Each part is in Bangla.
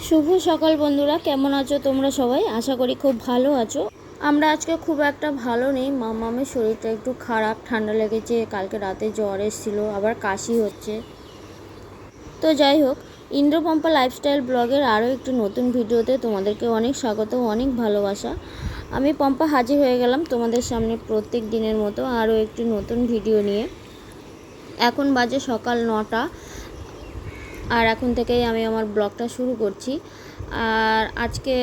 শুভ সকাল বন্ধুরা, কেমন আছো তোমরা সবাই? আশা করি খুব ভালো আছো। আমরা আজকে খুব একটা ভালো নেই। মামামের শরীরটা একটু খারাপ, ঠান্ডা লেগেছে, কালকে রাতে জ্বর এসেছিল, আবার কাশি হচ্ছে। তো যাই হোক, ইন্দ্রপম্পা লাইফস্টাইল ব্লগের আরও একটু নতুন ভিডিওতে তোমাদেরকে অনেক স্বাগত, অনেক ভালোবাসা। আমি পম্পা হাজির হয়ে গেলাম তোমাদের সামনে প্রত্যেক দিনের মতো আরও একটি নতুন ভিডিও নিয়ে। এখন বাজে সকাল 9টা, আর এখন থেকেই আমি আমার ব্লগটা শুরু করছি। আর আজকে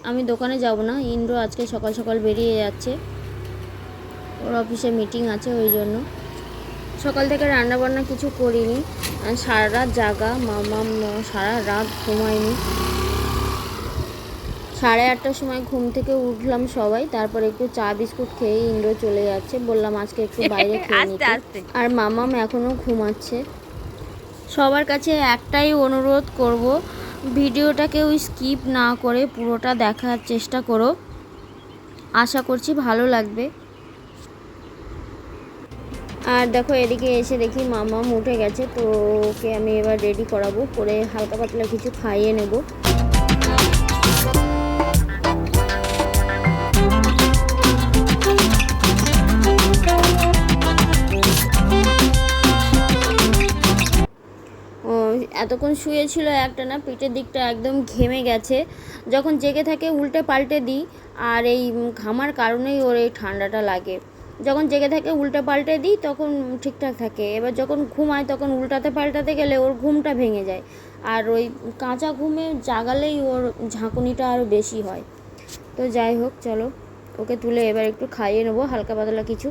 আমি দোকানে যাব না, ইন্দ্র আজকে সকাল সকাল বেরিয়ে যাচ্ছে, ওর অফিসে মিটিং আছে, ওই জন্য সকাল থেকে রান্নাবান্না কিছু করিনি। সারা রাত জাগা, মামাম সারা রাত ঘুমায়নি। 8:30টার সময় ঘুম থেকে উঠলাম সবাই, তারপর একটু চা বিস্কুট খেয়ে ইন্দ্র চলে যাচ্ছে। বললাম আজকে একটু বাইরে খেয়ে নিতে, আর মামাম এখনও ঘুমাচ্ছে। সবার কাছে একটাই অনুরোধ করব, ভিডিওটাকেও স্কিপ না করে পুরোটা দেখার চেষ্টা করো, আশা করছি ভালো লাগবে। আর দেখো, এদিকে এসে দেখি মামাম উঠে গেছে, তো ওকে আমি এবার রেডি করাবো, করে হালকা পাতলা কিছু খাইয়ে নেব। এতক্ষণ শুয়েছিল একটানা, পিঠের দিকটা একদম ঘেমে গেছে। যখন জেগে থাকে উল্টে পাল্টে দিই, আর এই ঘামার কারণেই ওর এই ঠান্ডাটা লাগে। যখন জেগে থাকে উল্টে পাল্টে দিই তখন ঠিকঠাক থাকে, এবার যখন ঘুমায় তখন উল্টাতে পাল্টাতে গেলে ওর ঘুমটা ভেঙে যায়, আর ওই কাঁচা ঘুমে জাগালেই ওর ঝাঁকুনিটা আরও বেশি হয়। তো যাই হোক, চলো ওকে তুলে এবার একটু খাইয়ে নেবো হালকা পাতলা কিছু।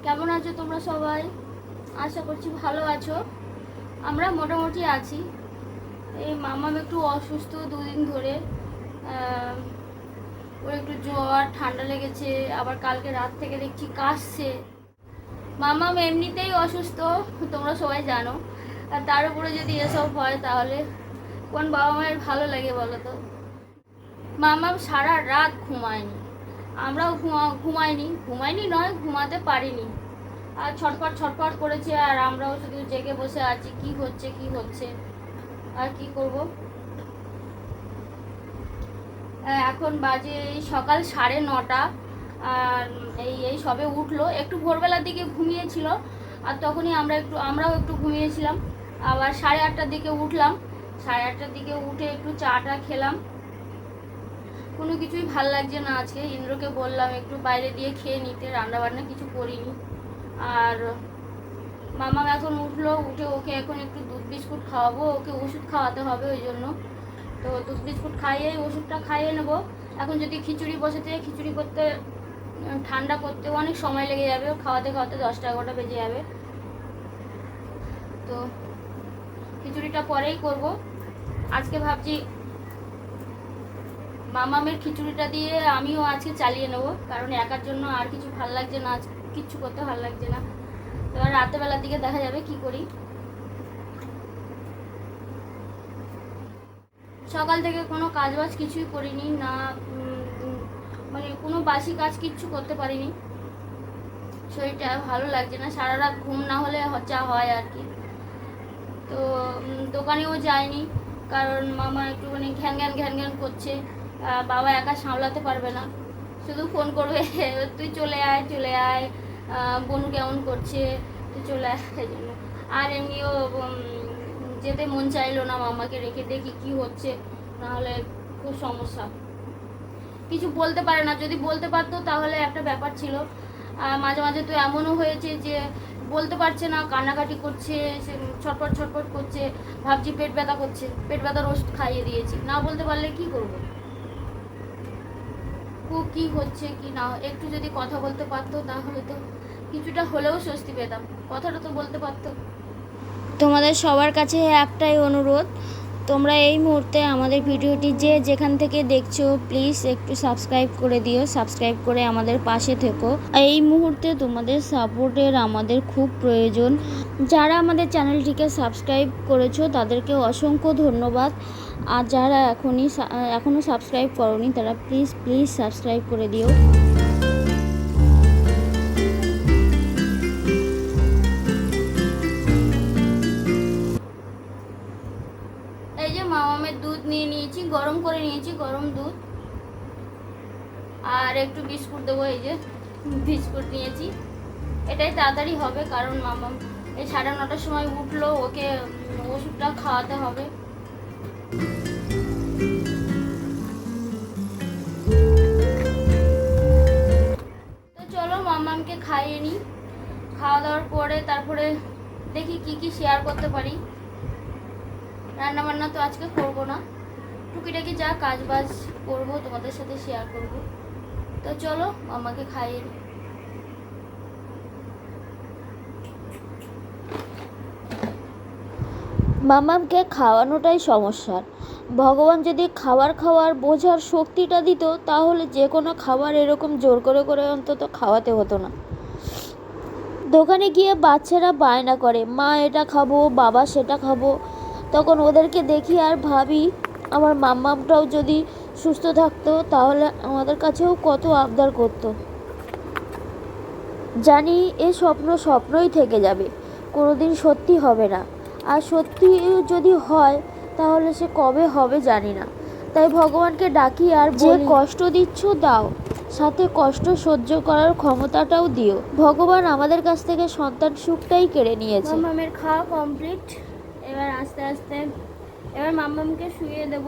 কেমন আছো তোমরা সবাই? আশা করছি ভালো আছো। আমরা মোটামুটি আছি। এই মামাম একটু অসুস্থ, 2 দিন ধরে ওর একটু জ্বর ঠান্ডা লেগেছে, আবার কালকে রাত থেকে দেখছি কাশছে। মামাম এমনিতেই অসুস্থ, তোমরা সবাই জানো, আর তার উপরে যদি এসব হয় তাহলে কোন বাবা মায়ের ভালো লাগে বলো তো? মামাম সারা রাত ঘুমায়নি, আমরাও ঘুমাইনি নয়, ঘুমাতে পারিনি, আর ছটফট করেছে, আর আমরাও শুধু জেগে বসে আছি কি হচ্ছে আর কি করব। এখন বাজে সকাল 9:30, আর এই সবে উঠলো, একটু ভোরবেলার দিকে ঘুমিয়েছিল, আর তখনই আমরাও একটু ঘুমিয়েছিলাম। আবার 8:30টার দিকে উঠলাম, 8:30টার দিকে উঠে একটু চাটা খেলাম। কোনো কিছুই ভাল লাগছে না আজকে। ইন্দ্রকে বললাম একটু বাইরে দিয়ে খেয়ে নিতে, রান্নাবান্না কিছু করিনি। আর মামা এখন উঠলো, উঠে ওকে এখন একটু দুধ বিস্কুট খাওয়াবো, ওকে ওষুধ খাওয়াতে হবে, ওই জন্য তো দুধ বিস্কুট খাইয়ে ওষুধটা খাইয়ে নেবো। এখন যদি খিচুড়ি বসাতে, খিচুড়ি করতে ঠান্ডা করতে অনেক সময় লেগে যাবে, খাওয়াতে 10টা-11টা বেজে যাবে, তো খিচুড়িটা পরেই করব। আজকে ভাবছি মামামের খিচুড়িটা দিয়ে আমিও আজকে চালিয়ে নেব, কারণ একার জন্য আর কিছু ভাল লাগছে না, কিচ্ছু করতে ভাল লাগছে না। এবার রাতেরবেলার দিকে দেখা যাবে কি করি। সকাল থেকে কোনো কাজবাজ কিছুই করিনি না, মানে কোনো বাসি কাজ কিচ্ছু করতে পারিনি, শরীরটা ভালো লাগছে না, সারা রাত ঘুম না হলে যা হয় আর কি। তো দোকানেও যায়নি, কারণ মামা একটুখানি ঘ্যান ঘ্যান করছে, বাবা একা সামলাতে পারবে না, শুধু ফোন করবে তুই চলে আয়, বনু কেমন করছে, তুই চলে আয়, এই জন্য। আর এমনিও যেতে মন চাইলো না মামাকে রেখে, দেখি কি হচ্ছে, নাহলে খুব সমস্যা। কিছু বলতে পারে না, যদি বলতে পারতো তাহলে একটা ব্যাপার ছিল। মাঝে মাঝে তো এমনও হয়েছে যে বলতে পারছে না, কান্নাকাটি করছে, ছটফট করছে, ভাবছি পেট ব্যথা করছে, পেট ব্যথার ওষুধ খাইয়ে দিয়েছি, না বলতে পারলে কি করব। কি হচ্ছে কি না, একটু যদি কথা বলতে পারতো তাহলে তো কিছুটা হলেও স্বস্তি পেতাম, কথাটা তো বলতে পারতো। তোমাদের সবার কাছে একটাই অনুরোধ, তোমরা এই মুহূর্তে আমাদের ভিডিওটি যে যেখান থেকে দেখছো প্লিজ একটু সাবস্ক্রাইব করে দিও, সাবস্ক্রাইব করে আমাদের পাশে থেকো। এই মুহূর্তে তোমাদের সাপোর্টের আমাদের খুব প্রয়োজন। যারা আমাদের চ্যানেলটিকে সাবস্ক্রাইব করেছো তাদেরকে অসংখ্য ধন্যবাদ, আর যারা এখনও সাবস্ক্রাইব করোনি তারা প্লিজ সাবস্ক্রাইব করে দিও। এই যে মামামের দুধ নিয়ে নিয়েছি, গরম করে নিয়েছি, গরম দুধ, আর একটু বিস্কুট দেবো। এই যে বিস্কুট নিয়েছি, এটাই তাড়াতাড়ি হবে কারণ মামাম এই 9:30টার সময় উঠলো, ওকে ওষুধটা খাওয়াতে হবে। তো চলো মামামকে খাইয়ে নিই, খাওয়া দাওয়ার পরে তারপরে দেখি কি শেয়ার করতে পারি। রান্না বান্না তো আজকে করবো না, টুকিটাকি যা কাজ বাজ করবো তোমাদের সাথে শেয়ার করব। তো চলো মামাকে খাইয়ে দিই। মামামকে খাওয়ানোটাই সমস্যা। ভগবান যদি খাওয়ার বোঝার শক্তিটা দিত তাহলে যে কোনো খাবার এরকম জোর করে অন্তত খাওয়াতে হতো না। দোকানে গিয়ে বাচ্চারা বায়না করে, মা এটা খাবো, বাবা সেটা খাবো, তখন ওদেরকে দেখি আর ভাবি আমার মাম্মামটাও যদি সুস্থ থাকতো তাহলে আমাদের কাছেও কত আবদার করতো। জানি এ স্বপ্নই থেকে যাবে, কোনোদিন সত্যি হবে না। আর সত্যি যদি হয় তাহলে সে কবে হবে জানি না। তাই ভগবানকে ডাকি আর যে কষ্ট দিচ্ছ দাও, সাথে কষ্ট সহ্য করার ক্ষমতাটাও দিও। ভগবান আমাদের কাছ থেকে সন্তান সুখটাই কেড়ে নিয়েছে। মামামের খাওয়া কমপ্লিট, এবার আস্তে আস্তে এবার মামামকে শুইয়ে দেব,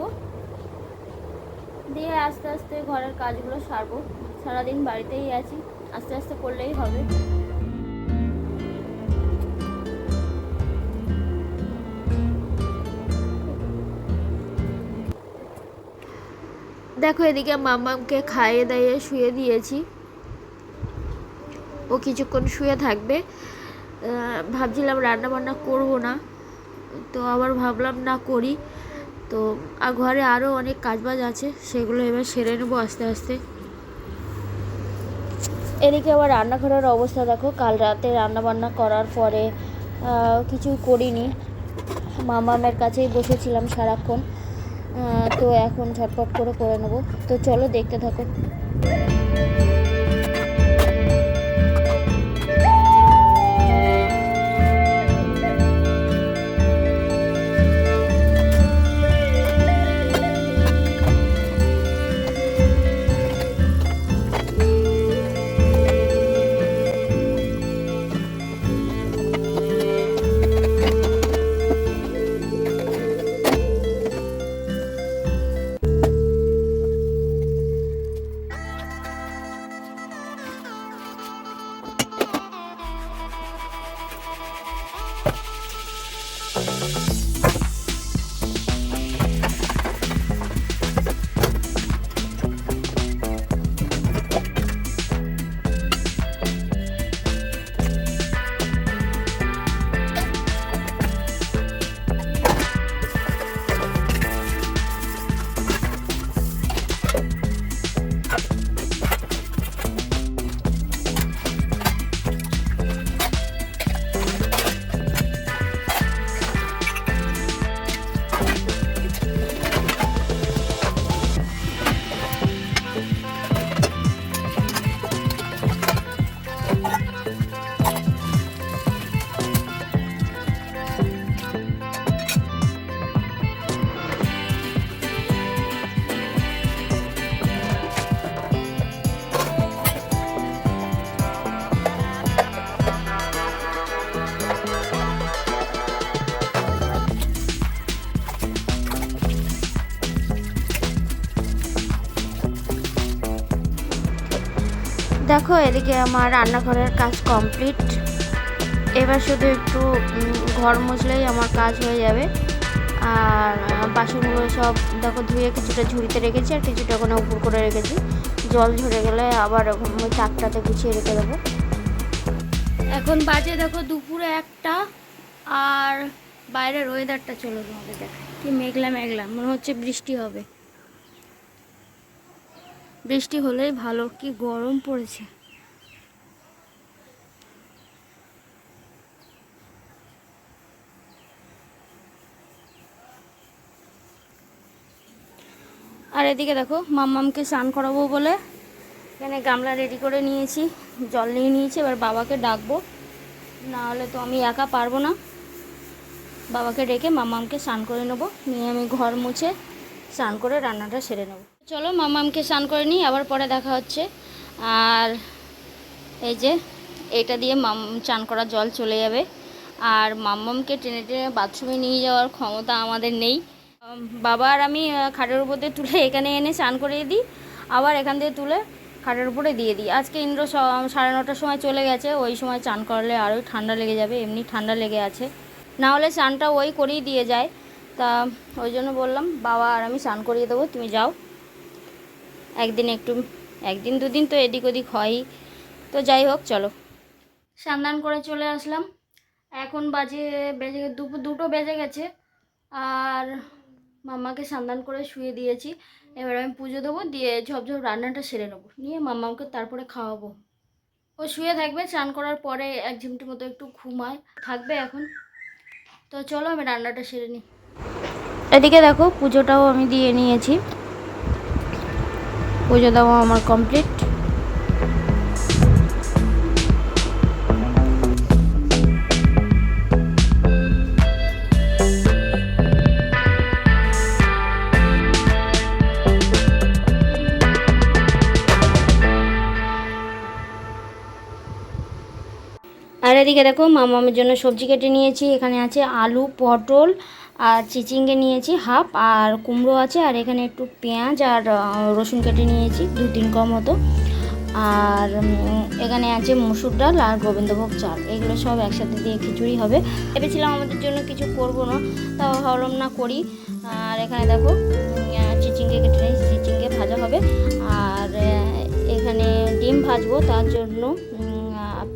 দিয়ে আস্তে আস্তে ঘরের কাজগুলো সারবো। সারাদিন বাড়িতেই আছি, আস্তে আস্তে করলেই হবে। দেখো এদিকে মাম্মামকে খাইয়ে দাইয়ে শুয়ে দিয়েছি, ও কিছুক্ষণ শুয়ে থাকবে। ভাবছিলাম রান্না বান্না করবো না, তো আবার ভাবলাম না করি। তো ঘরে আরও অনেক কাজবাজ আছে, সেগুলো এবার সেরে নেবো আস্তে আস্তে। এদিকে আবার রান্নাঘরের অবস্থা দেখো, কাল রাতে রান্না বান্না করার পরে কিছুই করিনি, মামামের কাছেই বসেছিলাম সারাক্ষণ। তো এখন ঝটপট করে নেবো। তো চলো দেখতে থাকো। দেখো এদিকে আমার রান্নাঘরের কাজ কমপ্লিট, এবার শুধু একটু ঘর মুছলেই আমার কাজ হয়ে যাবে। আর বাসনগুলো সব দেখো ধুয়ে কিছুটা ঝুড়িতে রেখেছি আর কিছুটা ওখানে উপর করে রেখেছি, জল ঝরে গেলে আবার ওই চাকটাতে গুছিয়ে রেখে দেবো। এখন বাজে দেখো দুপুরে 1টা, আর বাইরের ওয়েদারটা চলো তোমাদের দেখাই, কি মেঘলা মেঘলা, মনে হচ্ছে বৃষ্টি হবে। বৃষ্টি হলেই ভালো, কি গরম পড়েছে। আর এদিকে দেখো মাম্মামকে স্নান করাবো বলে এখানে গামলা রেডি করে নিয়েছি, জল নিয়ে নিয়েছি। এবার বাবাকে ডাকবো, না হলে তো আমি একা পারবো না। বাবাকে ডেকে মাম্মামকে স্নান করে নেবো, নিয়ে আমি ঘর মুছে স্নান করে রান্নাটা সেরে নেবো। চলো মাম্মামকে স্নান করে নিই, আবার পরে দেখা হচ্ছে। আর এই যে এটা দিয়ে চান করার জল চলে যাবে। আর মাম্মামকে টেনে টেনে বাথরুমে নিয়ে যাওয়ার ক্ষমতা আমাদের নেই। বাবা আর আমি খাটের উপর দিয়ে তুলে এখানে এনে স্নান করিয়ে দিই, আবার এখান দিয়ে তুলে খাটের উপরে দিয়ে দিই। আজকে ইন্দ্র 9:30টার সময় চলে গেছে, ওই সময় চান করলে আরোই ঠান্ডা লেগে যাবে, এমনি ঠান্ডা লেগে আছে। না হলে স্নানটা ওই করেই দিয়ে যায়, তা ওই জন্য বললাম বাবা আর আমি স্নান করিয়ে দেবো, তুমি যাও। একদিন দুদিন তো এদিক ওদিক হয়ই। তো যাই হোক, চলো স্নান করে চলে আসলাম। এখন বেজে দুটো বেজে গেছে। আর মাম্মাকে স্নান করে শুয়ে দিয়েছি। এবার আমি পুজো দেবো, দিয়ে ঝপঝপ রান্নাটা সেরে নেবো, নিয়ে মাম্মাকে তারপরে খাওয়াবো। ও শুয়ে থাকবে, স্নান করার পরে 1 ঘন্টার মতো একটু ঘুমায় থাকবে এখন। তো চলো আমি রান্নাটা সেরে নিই। এদিকে দেখো পুজোটাও আমি দিয়ে নিয়েছি, পুজো দেওয়া আমার কমপ্লিট। আর এদিকে দেখো মামামের জন্য সবজি কেটে নিয়েছি। এখানে আছে আলু, পটল আর চিচিঙ্গে নিয়েছি হাফ, আর কুমড়ো আছে, আর এখানে একটু পেঁয়াজ আর রসুন কেটে নিয়েছি 2-3 কোয়া মতো। আর এখানে আছে মসুর ডাল আর গোবিন্দভোগ চাল, এগুলো সব একসাথে দিয়ে খিচুড়ি হবে। ভেবেছিলাম আমাদের জন্য কিছু করব না, তাও ভাবলাম না করি। আর এখানে দেখো চিচিঙ্গে কেটে নিয়েছি, চিচিঙ্গে ভাজা হবে। আর এখানে ডিম ভাজবো, তার জন্য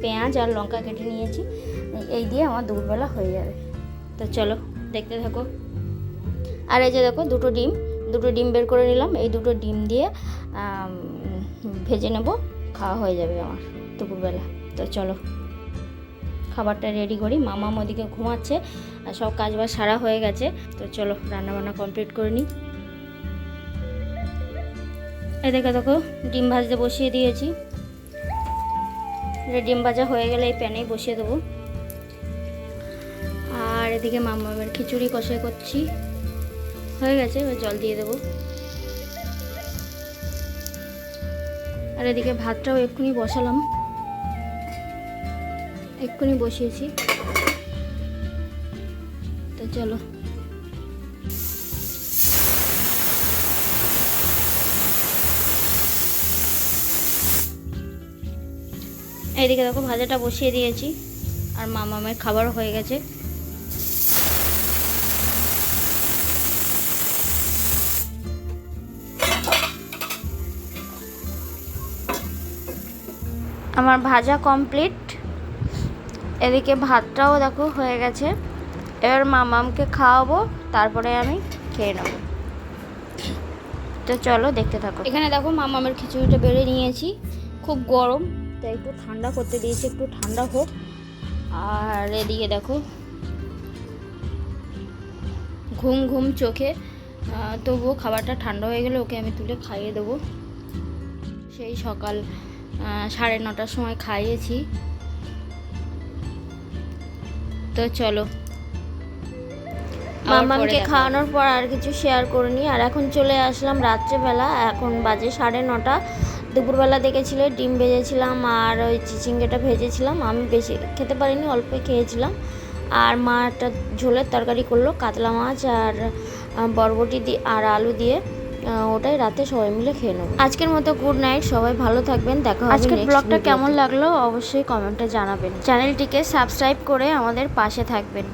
পেঁয়াজ আর লঙ্কা কেটে নিয়েছি। এই দিয়ে আমার দুপুরবেলা হয়ে যাবে। তো চলো দেখতে থাকো। আর এই যে দেখো দুটো ডিম বের করে নিলাম, এই দুটো ডিম দিয়ে ভেজে নেব, খাওয়া হয়ে যাবে আমার দুপুরবেলা। তো চলো খাবারটা রেডি করি। মামা ওদিকে ঘুমাচ্ছে, আর সব কাজবাজ সারা হয়ে গেছে। তো চলো রান্নাবান্না কমপ্লিট করে নিই। এদিকে দেখো ডিম ভাজতে বসিয়ে দিয়েছি। ডিম ভাজা হয়ে গেলে এই প্যানেই বসিয়ে দেবো। আর এদিকে মামামের খিচুড়ি কষাই করছি, হয়ে গেছে, এবার জল দিয়ে দেবো। আর এদিকে ভাতটাও এক্ষুনি বসালাম, এক্ষুনি বসিয়েছি। তো চলো এইদিকে দেখো ভাজাটা বসিয়ে দিয়েছি, আর মামামের খাবারও হয়ে গেছে। আমার ভাজা কমপ্লিট, এদিকে ভাতটাও দেখো হয়ে গেছে। এবার মামামকে খাওয়াবো, তারপরে আমি খেয়ে নেব। তো চলো দেখতে থাকো। এখানে দেখো মামামের খিচুড়িটা বেড়ে নিয়েছি, খুব গরম তাই একটু ঠান্ডা করতে দিয়েছি, একটু ঠান্ডা হোক। আর এদিকে দেখো ঘুম চোখে, তবুও খাবারটা ঠান্ডা হয়ে গেলে ওকে আমি তুলে খাইয়ে দেবো। সেই সকাল 9:30টার সময় খাইয়েছি। তো চলো মামামকে খাওয়ানোর পর আর কিছু শেয়ার করিনি। আর এখন চলে আসলাম রাত্রেবেলা, এখন বাজে 9:30। দুপুরবেলা দেখেছিল ডিম ভেজেছিলাম আর ওই চিচিঙ্গেটা ভেজেছিলাম, আমি বেশি খেতে পারিনি, অল্পই খেয়েছিলাম। আর মা একটা ঝোলের তরকারি করলো, কাতলা মাছ আর বরবটি দিয়ে আর আলু দিয়ে, ওটাই রাতে সবাই মিলে খেয়ে নেবো। আজকের মতো গুড নাইট, সবাই ভালো থাকবেন, দেখা হবে। আজকের ব্লগটা কেমন লাগলো অবশ্যই কমেন্টে জানাবেন। চ্যানেলটিকে সাবস্ক্রাইব করে আমাদের পাশে থাকবেন।